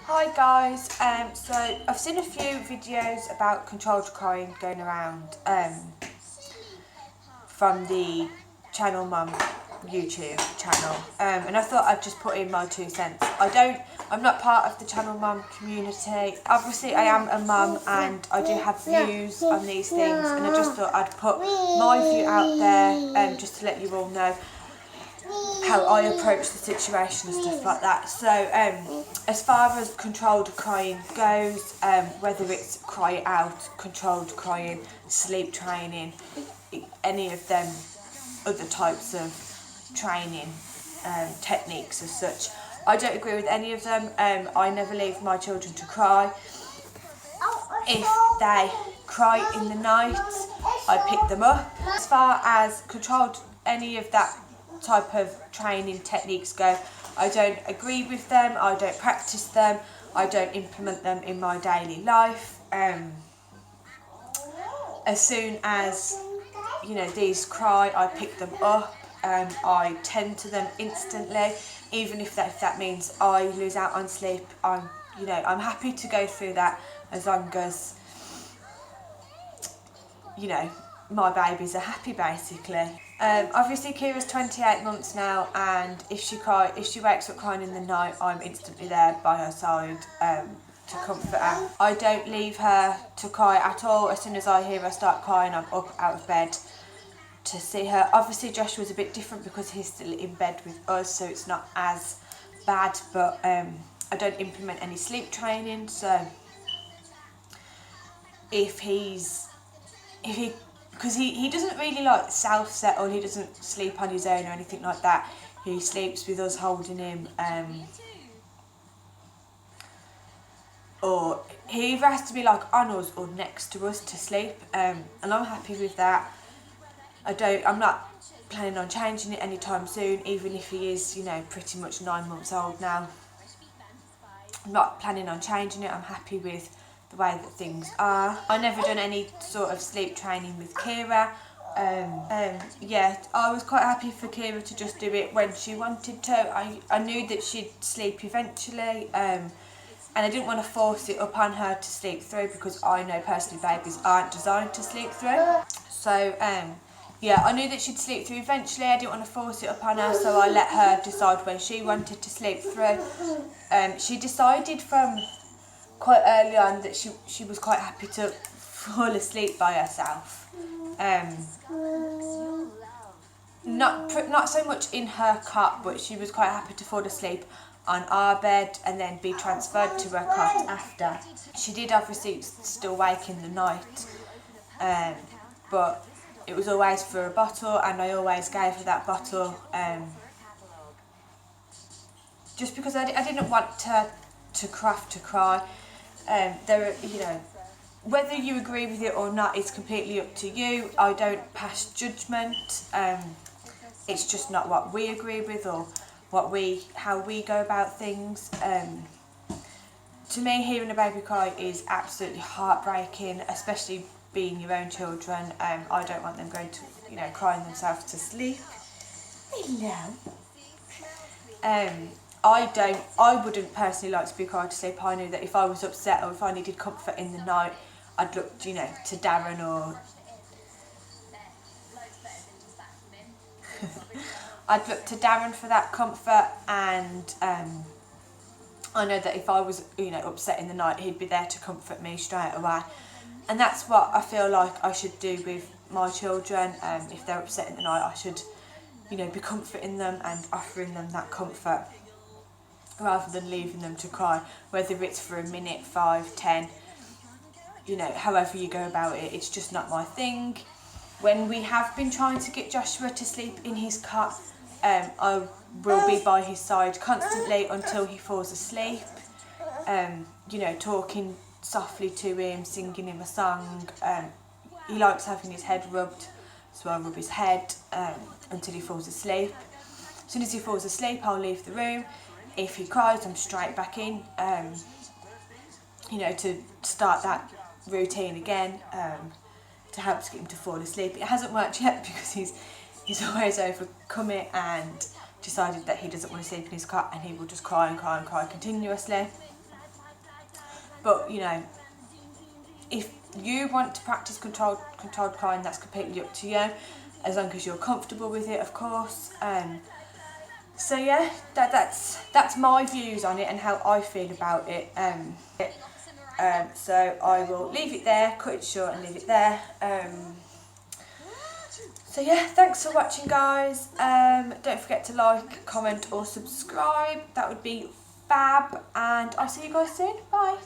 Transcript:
Hi guys, so I've seen a few videos about controlled crying going around from the Channel Mum YouTube channel, and I thought I'd just put in my 2 cents. I'm not part of the Channel Mum community. Obviously I am a mum and I do have views on these things, and I just thought I'd put my view out there just to let you all know how I approach the situation and stuff like that. So as far as controlled crying goes, whether it's cry out, controlled crying, sleep training, any of them other types of training techniques as such, I don't agree with any of them. I never leave my children to cry. If they cry in the night, I pick them up. As far as controlled any of that type of training techniques go, I don't agree with them, I don't practice them, I don't implement them in my daily life. As soon as these cry, I pick them up, I tend to them instantly, even if that means I lose out on sleep. I'm happy to go through that as long as my babies are happy, basically. Obviously Keira's 28 months now, and if she wakes up crying in the night, I'm instantly there by her side to comfort her. I don't leave her to cry at all. As soon as I hear her start crying, I'm up out of bed to see her. Obviously Joshua's a bit different because he's still in bed with us, so it's not as bad, but I don't implement any sleep training. So because he doesn't really like self-settle, he doesn't sleep on his own or anything like that. He sleeps with us holding him, or he either has to be like on us or next to us to sleep, and I'm happy with that. I'm not planning on changing it anytime soon, even if he is pretty much 9 months old now. I'm not planning on changing it. I'm happy with the way that things are. I never done any sort of sleep training with Keira. Yeah, I was quite happy for Keira to just do it when she wanted to. I knew that she'd sleep eventually, and I didn't want to force it upon her to sleep through, because I know personally babies aren't designed to sleep through. So yeah, I knew that she'd sleep through eventually. I didn't want to force it upon her, so I let her decide when she wanted to sleep through. She decided from quite early on that she was quite happy to fall asleep by herself. Not so much in her cot, but she was quite happy to fall asleep on our bed and then be transferred to her cot after. She did obviously still wake in the night, but it was always for a bottle, and I always gave her that bottle, just because I didn't want her to cry. Whether you agree with it or not, it's completely up to you. I don't pass judgment. It's just not what we agree with, or how we go about things. To me, hearing a baby cry is absolutely heartbreaking, especially being your own children. I don't want them going to, crying themselves to sleep. Hello. I wouldn't personally like to be cried to sleep. I knew that if I was upset or if I needed comfort in the night, I'd look, to Darren or I'd look to Darren for that comfort, and I know that if I was, upset in the night, he'd be there to comfort me straight away. And that's what I feel like I should do with my children. If they're upset in the night, I should, be comforting them and offering them that comfort, rather than leaving them to cry, whether it's for a minute, 5, 10, however you go about it. It's just not my thing. When we have been trying to get Joshua to sleep in his cot, I will be by his side constantly until he falls asleep, talking softly to him, singing him a song. He likes having his head rubbed, so I rub his head until he falls asleep. As soon as he falls asleep, I'll leave the room. If he cries, I'm straight back in, to start that routine again, to help to get him to fall asleep. It hasn't worked yet because he's always overcome it and decided that he doesn't want to sleep in his cot, and he will just cry and cry and cry continuously. But you know, if you want to practice controlled crying, that's completely up to you, as long as you're comfortable with it, of course. So yeah, that's my views on it and how I feel about it. So I will leave it there, cut it short and leave it there. So yeah, thanks for watching, guys. Don't forget to like, comment or subscribe. That would be fab, and I'll see you guys soon. Bye.